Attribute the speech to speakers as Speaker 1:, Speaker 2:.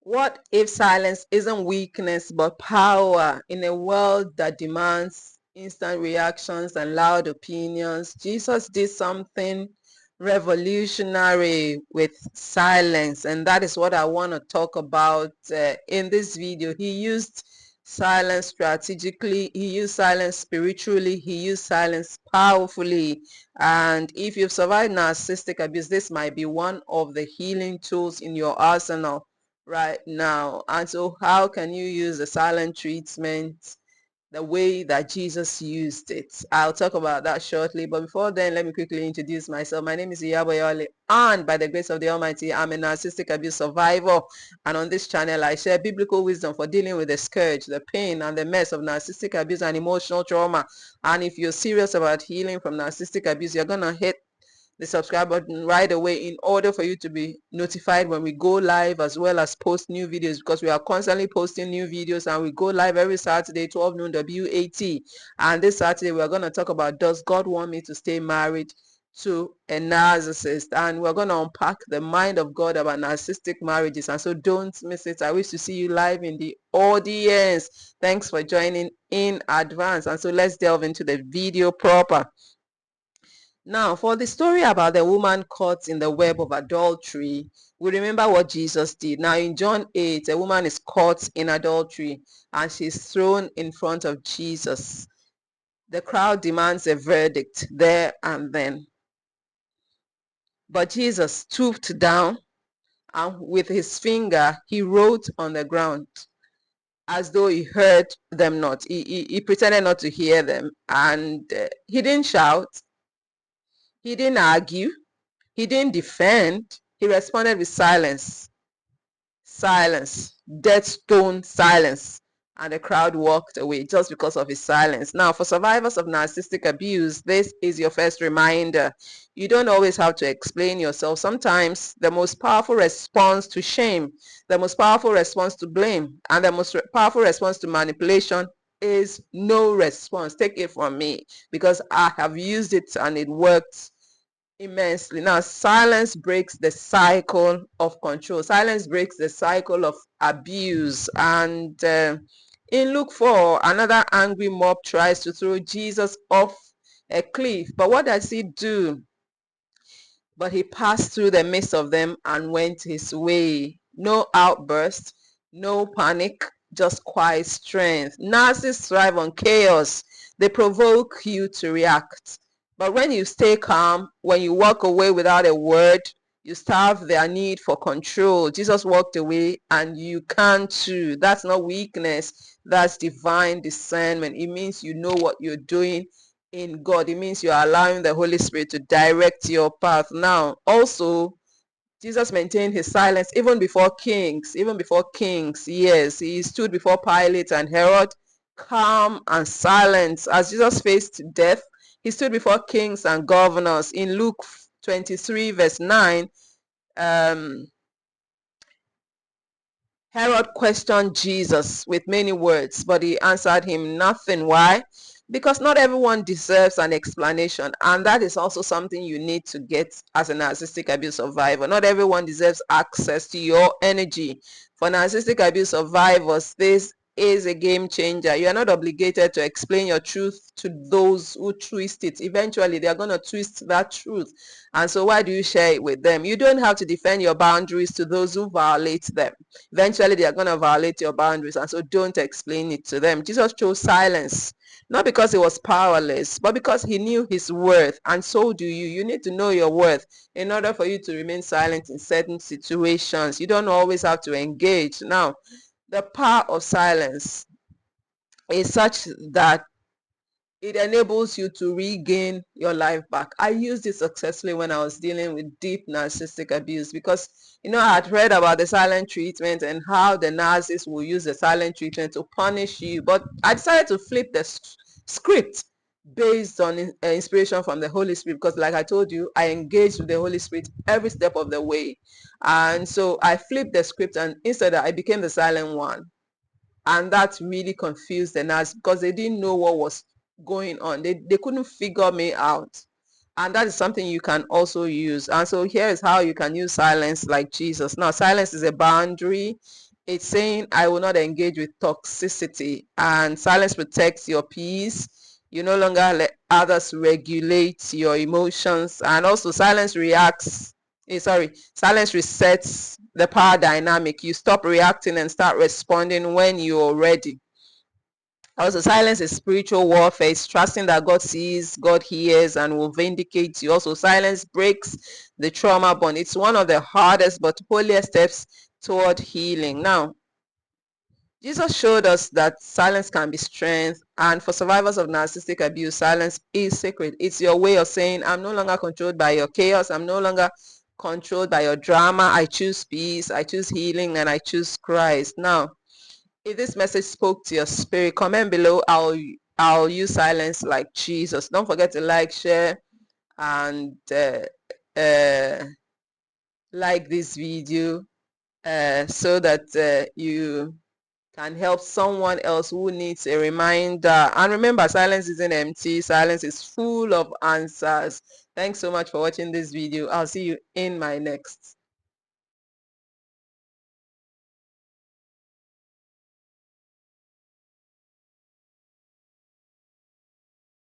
Speaker 1: What if silence isn't weakness but power in a world that demands instant reactions and loud opinions? Jesus did something revolutionary with silence, and that is what I want to talk about in this video. He used silence strategically, he used silence spiritually, he used silence powerfully. And if you've survived narcissistic abuse, this might be one of the healing tools in your arsenal right now. And so how can you use the silent treatment the way that Jesus used it? I'll talk about that shortly, but before then, let me quickly introduce myself. My name is Iyabo, and by the grace of the Almighty, I'm a narcissistic abuse survivor, and on this channel I share biblical wisdom for dealing with the scourge, the pain, and the mess of narcissistic abuse and emotional trauma. And if you're serious about healing from narcissistic abuse, you're gonna hit the subscribe button right away in order for you to be notified when we go live, as well as post new videos, because we are constantly posting new videos, and we go live every Saturday 12 noon WAT. And this Saturday we are going to talk about, does God want me to stay married to a narcissist? And we're going to unpack the mind of God about narcissistic marriages, and so don't miss it. I wish to see you live in the audience. Thanks for joining in advance. And so let's delve into the video proper. Now, for the story about the woman caught in the web of adultery, we remember what Jesus did. Now, in John 8, a woman is caught in adultery and she's thrown in front of Jesus. The crowd demands a verdict there and then. But Jesus stooped down and with his finger, he wrote on the ground as though he heard them not. He pretended not to hear them, and he didn't shout. He didn't argue. He didn't defend. He responded with silence. Silence. Dead stone silence. And the crowd walked away just because of his silence. Now, for survivors of narcissistic abuse, this is your first reminder. You don't always have to explain yourself. Sometimes the most powerful response to shame, the most powerful response to blame, and the most powerful response to manipulation is no response. Take it from me, because I have used it and it works immensely. Now, silence breaks the cycle of control. Silence breaks the cycle of abuse. And in Luke 4, another angry mob tries to throw Jesus off a cliff. But what does he do? But he passed through the midst of them and went his way. No outburst, no panic, just quiet strength. Narcissists thrive on chaos. They provoke you to react. But when you stay calm, when you walk away without a word, you starve their need for control. Jesus walked away and you can too. That's not weakness. That's divine discernment. It means you know what you're doing in God. It means you're allowing the Holy Spirit to direct your path. Now, also, Jesus maintained his silence even before kings. Even before kings, yes. He stood before Pilate and Herod, calm and silent. As Jesus faced death, he stood before kings and governors. In Luke 23 verse 9, Herod questioned Jesus with many words, but he answered him nothing. Why? Because not everyone deserves an explanation, and that is also something you need to get as a narcissistic abuse survivor. Not everyone deserves access to your energy. For narcissistic abuse survivors, this is a game changer. You are not obligated to explain your truth to those who twist it. Eventually, they are going to twist that truth. And so why do you share it with them? You don't have to defend your boundaries to those who violate them. Eventually, they are going to violate your boundaries. And so don't explain it to them. Jesus chose silence, not because he was powerless, but because he knew his worth. And so do you. You need to know your worth in order for you to remain silent in certain situations. You don't always have to engage. Now, the power of silence is such that it enables you to regain your life back. I used it successfully when I was dealing with deep narcissistic abuse, because I had read about the silent treatment and how the narcissist will use the silent treatment to punish you. But I decided to flip the script based on inspiration from the Holy Spirit, because like I told you, I engaged with the Holy Spirit every step of the way. And so I flipped the script, and instead I became the silent one. And that really confused the nurse, because they didn't know what was going on. They couldn't figure me out. And that is something you can also use. And so here is how you can use silence like Jesus. Now, silence is a boundary. it's saying, I will not engage with toxicity. And silence protects your peace. You no longer let others regulate your emotions. And also silence silence resets the power dynamic. You stop reacting and start responding when you're ready. Also, silence is spiritual warfare. It's trusting that God sees, God hears, and will vindicate you. Also, silence breaks the trauma bond. It's one of the hardest but holiest steps toward healing. Now, Jesus showed us that silence can be strength, and for survivors of narcissistic abuse, silence is sacred. It's your way of saying, I'm no longer controlled by your chaos. I'm no longer controlled by your drama. I choose peace, I choose healing, and I choose Christ. Now, if this message spoke to your spirit, comment below. I'll use silence like Jesus. Don't forget to like, share, and like this video so that you can help someone else who needs a reminder. And remember, silence isn't empty. Silence is full of answers. Thanks so much for watching this video. I'll see you in my next.